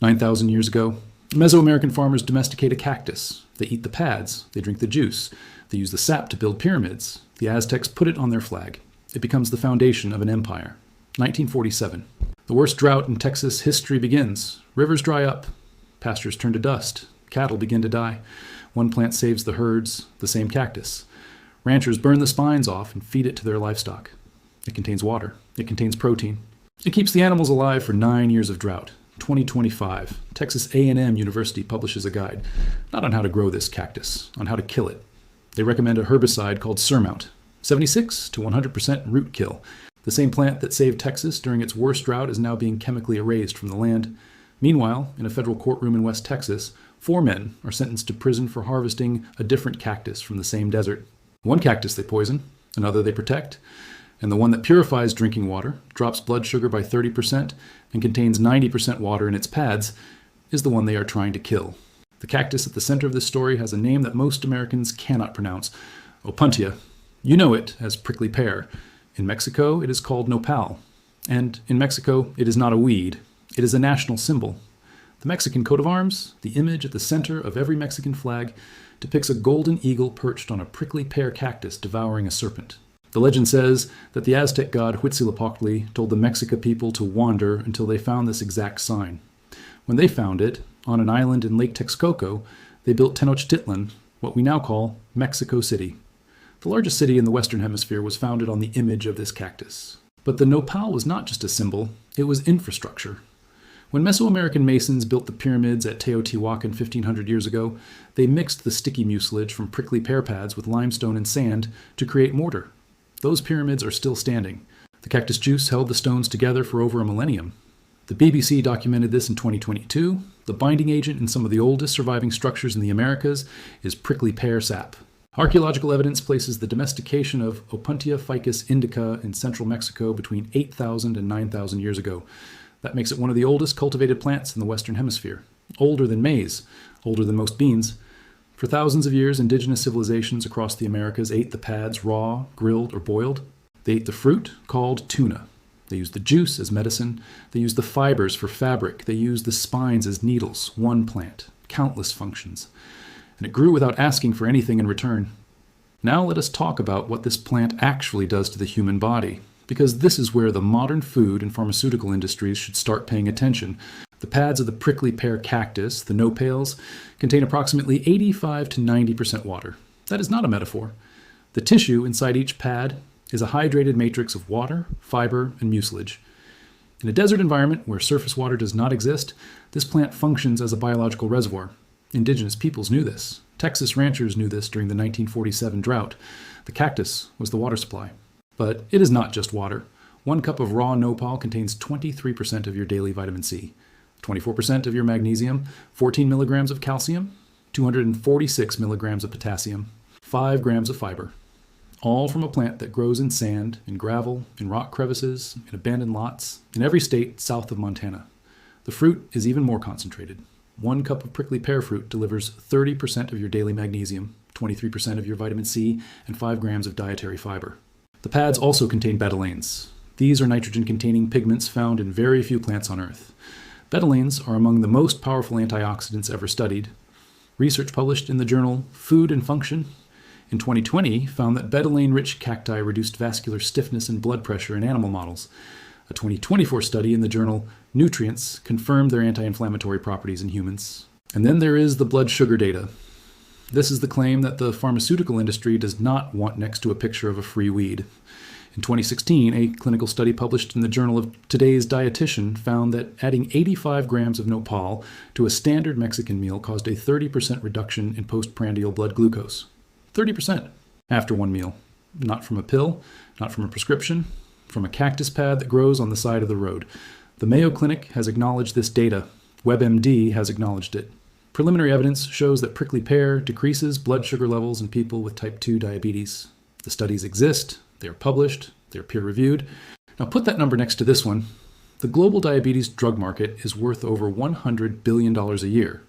9,000 years ago, Mesoamerican farmers domesticate a cactus. They eat the pads, they drink the juice, they use the sap to build pyramids. The Aztecs put it on their flag. It becomes the foundation of an empire. 1947. The worst drought in Texas history begins. Rivers dry up. Pastures turn to dust. Cattle begin to die. One plant saves the herds, the same cactus. Ranchers burn the spines off and feed it to their livestock. It contains water. It contains protein. It keeps the animals alive for 9 years of drought. 2025, Texas A&M University publishes a guide, not on how to grow this cactus, on how to kill it. They recommend a herbicide called Surmount, 76 to 100% root kill. The same plant that saved Texas during its worst drought is now being chemically erased from the land. Meanwhile, in a federal courtroom in West Texas, 4 men are sentenced to prison for harvesting a different cactus from the same desert. One cactus they poison, another they protect, and the one that purifies drinking water, drops blood sugar by 30%, and contains 90% water in its pads, is the one they are trying to kill. The cactus at the center of this story has a name that most Americans cannot pronounce, Opuntia. You know it as prickly pear. In Mexico, it is called nopal. And in Mexico, it is not a weed. It is a national symbol. The Mexican coat of arms, the image at the center of every Mexican flag, depicts a golden eagle perched on a prickly pear cactus devouring a serpent. The legend says that the Aztec god Huitzilopochtli told the Mexica people to wander until they found this exact sign. When they found it, on an island in Lake Texcoco, they built Tenochtitlan, what we now call Mexico City. The largest city in the Western Hemisphere was founded on the image of this cactus. But the nopal was not just a symbol, it was infrastructure. When Mesoamerican masons built the pyramids at Teotihuacan 1,500 years ago, they mixed the sticky mucilage from prickly pear pads with limestone and sand to create mortar. Those pyramids are still standing. The cactus juice held the stones together for over a millennium. The BBC documented this in 2022. The binding agent in some of the oldest surviving structures in the Americas is prickly pear sap. Archaeological evidence places the domestication of Opuntia ficus-indica in central Mexico between 8,000 and 9,000 years ago. That makes it one of the oldest cultivated plants in the Western Hemisphere. Older than maize, older than most beans. For thousands of years, indigenous civilizations across the Americas ate the pads raw, grilled, or boiled. They ate the fruit, called tuna. They used the juice as medicine. They used the fibers for fabric. They used the spines as needles. One plant, countless functions. And it grew without asking for anything in return. Now let us talk about what this plant actually does to the human body, because this is where the modern food and pharmaceutical industries should start paying attention. The pads of the prickly pear cactus, the nopals, contain approximately 85 to 90% water. That is not a metaphor. The tissue inside each pad is a hydrated matrix of water, fiber, and mucilage. In a desert environment where surface water does not exist, this plant functions as a biological reservoir. Indigenous peoples knew this. Texas ranchers knew this during the 1947 drought. The cactus was the water supply. But it is not just water. 1 cup of raw nopal contains 23% of your daily vitamin C. 24% of your magnesium, 14 milligrams of calcium, 246 milligrams of potassium, 5 grams of fiber. All from a plant that grows in sand, in gravel, in rock crevices, in abandoned lots, in every state south of Montana. The fruit is even more concentrated. 1 cup of prickly pear fruit delivers 30% of your daily magnesium, 23% of your vitamin C, and 5 grams of dietary fiber. The pads also contain betalains. These are nitrogen-containing pigments found in very few plants on Earth. Betalains are among the most powerful antioxidants ever studied. Research published in the journal Food and Function in 2020 found that betalain-rich cacti reduced vascular stiffness and blood pressure in animal models. A 2024 study in the journal Nutrients confirmed their anti-inflammatory properties in humans. And then there is the blood sugar data. This is the claim that the pharmaceutical industry does not want next to a picture of a free weed. In 2016, a clinical study published in the Journal of Today's Dietitian found that adding 85 grams of nopal to a standard Mexican meal caused a 30% reduction in postprandial blood glucose. 30% after one meal. Not from a pill, not from a prescription, from a cactus pad that grows on the side of the road. The Mayo Clinic has acknowledged this data. WebMD has acknowledged it. Preliminary evidence shows that prickly pear decreases blood sugar levels in people with type 2 diabetes. The studies exist. They are published, they're peer-reviewed. Now put that number next to this one. The global diabetes drug market is worth over $100 billion a year.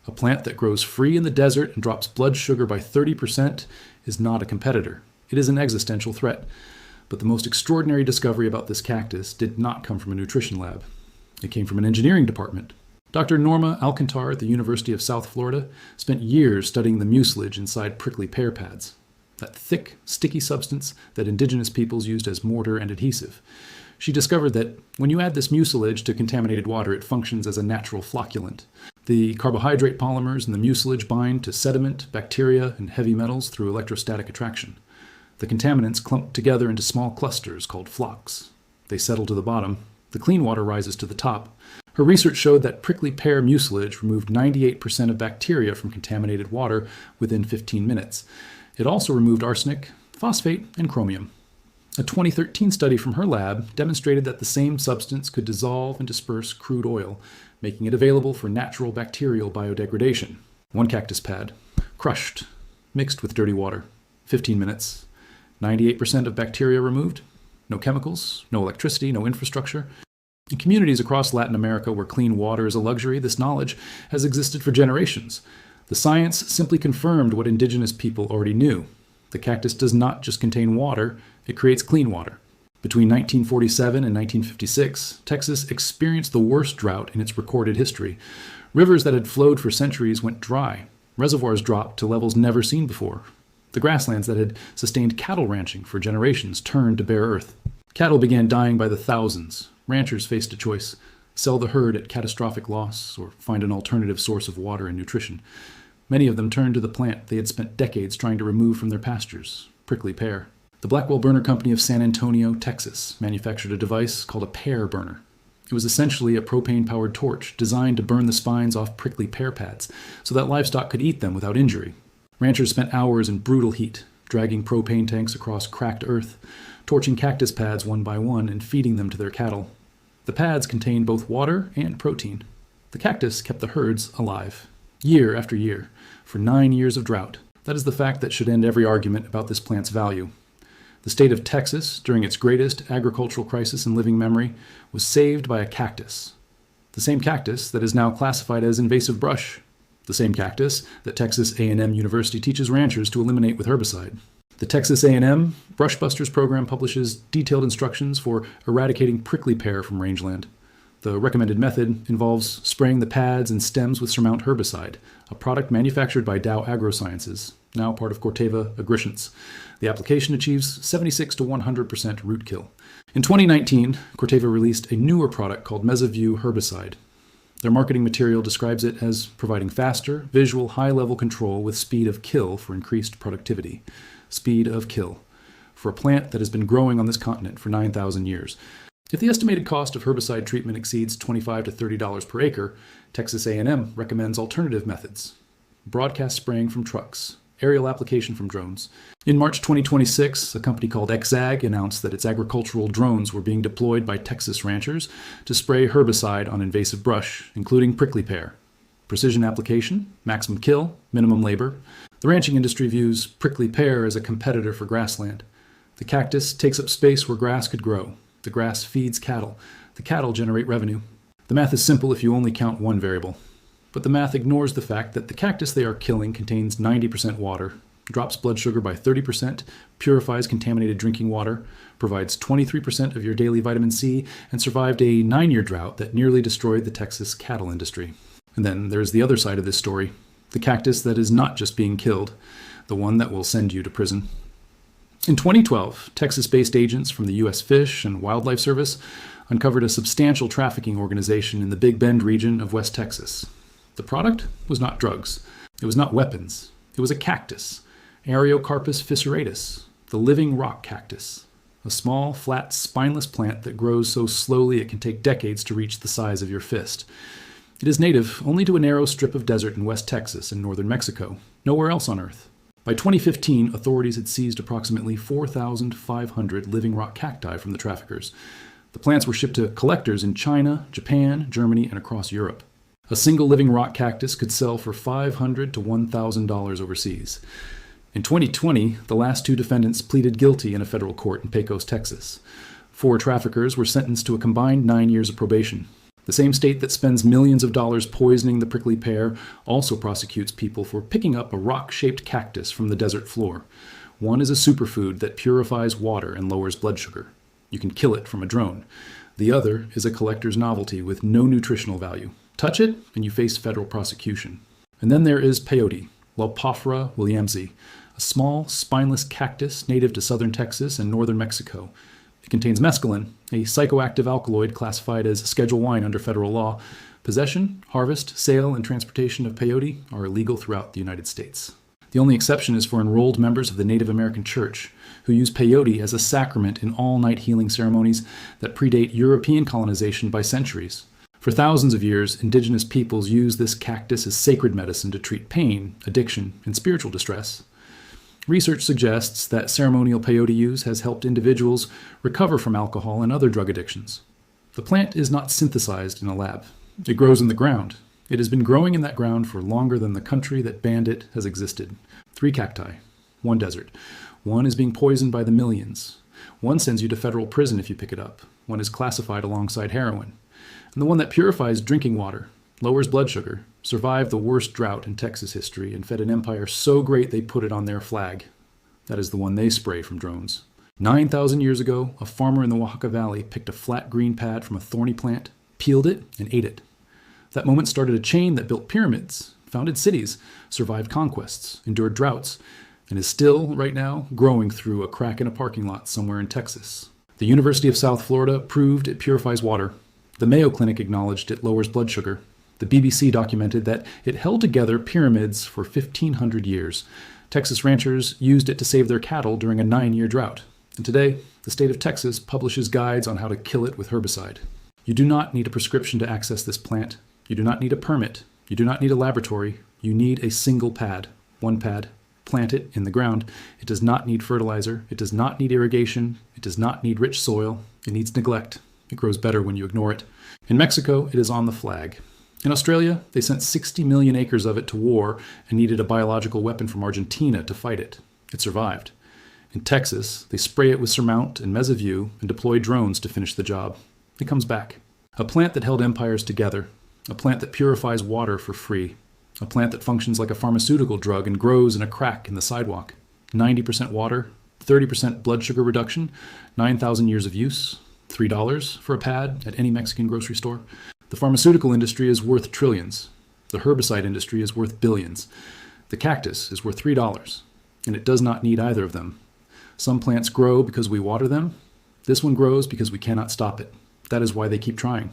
A plant that grows free in the desert and drops blood sugar by 30% is not a competitor. It is an existential threat. But the most extraordinary discovery about this cactus did not come from a nutrition lab. It came from an engineering department. Dr. Norma Alcantar at the University of South Florida spent years studying the mucilage inside prickly pear pads, that thick, sticky substance that indigenous peoples used as mortar and adhesive. She discovered that when you add this mucilage to contaminated water, it functions as a natural flocculant. The carbohydrate polymers in the mucilage bind to sediment, bacteria, and heavy metals through electrostatic attraction. The contaminants clump together into small clusters called flocks. They settle to the bottom. The clean water rises to the top. Her research showed that prickly pear mucilage removed 98% of bacteria from contaminated water within 15 minutes. It also removed arsenic, phosphate, and chromium. A 2013 study from her lab demonstrated that the same substance could dissolve and disperse crude oil, making it available for natural bacterial biodegradation. One cactus pad, crushed, mixed with dirty water. 15 minutes. 98% of bacteria removed. No chemicals, no electricity, no infrastructure. In communities across Latin America where clean water is a luxury, this knowledge has existed for generations. The science simply confirmed what indigenous people already knew. The cactus does not just contain water, it creates clean water. Between 1947 and 1956, Texas experienced the worst drought in its recorded history. Rivers that had flowed for centuries went dry. Reservoirs dropped to levels never seen before. The grasslands that had sustained cattle ranching for generations turned to bare earth. Cattle began dying by the thousands. Ranchers faced a choice: sell the herd at catastrophic loss or find an alternative source of water and nutrition. Many of them turned to the plant they had spent decades trying to remove from their pastures, prickly pear. The Blackwell Burner Company of San Antonio, Texas, manufactured a device called a pear burner. It was essentially a propane-powered torch designed to burn the spines off prickly pear pads so that livestock could eat them without injury. Ranchers spent hours in brutal heat, dragging propane tanks across cracked earth, torching cactus pads one by one and feeding them to their cattle. The pads contained both water and protein. The cactus kept the herds alive, year after year, for 9 years of drought. That is the fact that should end every argument about this plant's value. The state of Texas, during its greatest agricultural crisis in living memory, was saved by a cactus. The same cactus that is now classified as invasive brush. The same cactus that Texas A&M University teaches ranchers to eliminate with herbicide. The Texas A&M Brushbusters program publishes detailed instructions for eradicating prickly pear from rangeland. The recommended method involves spraying the pads and stems with Surmount herbicide, a product manufactured by Dow AgroSciences, now part of Corteva Agriscience. The application achieves 76 to 100% root kill. In 2019, Corteva released a newer product called Mesaview herbicide. Their marketing material describes it as providing faster, visual, high-level control with speed of kill for increased productivity. Speed of kill. For a plant that has been growing on this continent for 9,000 years. If the estimated cost of herbicide treatment exceeds $25 to $30 per acre, Texas A&M recommends alternative methods. Broadcast spraying from trucks, aerial application from drones. In March 2026, a company called Exag announced that its agricultural drones were being deployed by Texas ranchers to spray herbicide on invasive brush, including prickly pear. Precision application, maximum kill, minimum labor. The ranching industry views prickly pear as a competitor for grassland. The cactus takes up space where grass could grow. The grass feeds cattle. The cattle generate revenue. The math is simple if you only count one variable. But the math ignores the fact that the cactus they are killing contains 90% water, drops blood sugar by 30%, purifies contaminated drinking water, provides 23% of your daily vitamin C, and survived a 9-year drought that nearly destroyed the Texas cattle industry. And then there's the other side of this story, the cactus that is not just being killed, the one that will send you to prison. In 2012, Texas-based agents from the U.S. Fish and Wildlife Service uncovered a substantial trafficking organization in the Big Bend region of West Texas. The product was not drugs. It was not weapons. It was a cactus, Areocarpus fissuratus, the living rock cactus, a small, flat, spineless plant that grows so slowly it can take decades to reach the size of your fist. It is native only to a narrow strip of desert in West Texas and northern Mexico, nowhere else on Earth. By 2015, authorities had seized approximately 4,500 living rock cacti from the traffickers. The plants were shipped to collectors in China, Japan, Germany, and across Europe. A single living rock cactus could sell for $500 to $1,000 overseas. In 2020, the last 2 defendants pleaded guilty in a federal court in Pecos, Texas. 4 traffickers were sentenced to a combined 9 years of probation. The same state that spends millions of dollars poisoning the prickly pear also prosecutes people for picking up a rock-shaped cactus from the desert floor. One is a superfood that purifies water and lowers blood sugar. You can kill it from a drone. The other is a collector's novelty with no nutritional value. Touch it, and you face federal prosecution. And then there is peyote, Leucophora williamsi, a small, spineless cactus native to southern Texas and northern Mexico. It contains mescaline, a psychoactive alkaloid classified as Schedule Wine under federal law. Possession, harvest, sale, and transportation of peyote are illegal throughout the United States. The only exception is for enrolled members of the Native American Church, who use peyote as a sacrament in all-night healing ceremonies that predate European colonization by centuries. For thousands of years, indigenous peoples used this cactus as sacred medicine to treat pain, addiction, and spiritual distress. Research suggests that ceremonial peyote use has helped individuals recover from alcohol and other drug addictions. The plant is not synthesized in a lab. It grows in the ground. It has been growing in that ground for longer than the country that banned it has existed. 3 cacti, 1 desert. 1 is being poisoned by the millions. 1 sends you to federal prison if you pick it up. 1 is classified alongside heroin. And the one that purifies drinking water, lowers blood sugar, survived the worst drought in Texas history and fed an empire so great they put it on their flag. That is the one they spray from drones. 9,000 years ago, a farmer in the Oaxaca Valley picked a flat green pad from a thorny plant, peeled it, and ate it. That moment started a chain that built pyramids, founded cities, survived conquests, endured droughts, and is still, right now, growing through a crack in a parking lot somewhere in Texas. The University of South Florida proved it purifies water. The Mayo Clinic acknowledged it lowers blood sugar. The BBC documented that it held together pyramids for 1,500 years. Texas ranchers used it to save their cattle during a 9-year drought. And today, the state of Texas publishes guides on how to kill it with herbicide. You do not need a prescription to access this plant. You do not need a permit. You do not need a laboratory. You need a single pad. 1 pad. Plant it in the ground. It does not need fertilizer. It does not need irrigation. It does not need rich soil. It needs neglect. It grows better when you ignore it. In Mexico, it is on the flag. In Australia, they sent 60 million acres of it to war and needed a biological weapon from Argentina to fight it. It survived. In Texas, they spray it with Surmount and Mesaview and deploy drones to finish the job. It comes back. A plant that held empires together. A plant that purifies water for free. A plant that functions like a pharmaceutical drug and grows in a crack in the sidewalk. 90% water, 30% blood sugar reduction, 9,000 years of use, $3 for a pad at any Mexican grocery store. The pharmaceutical industry is worth trillions. The herbicide industry is worth billions. The cactus is worth $3, and it does not need either of them. Some plants grow because we water them. This one grows because we cannot stop it. That is why they keep trying.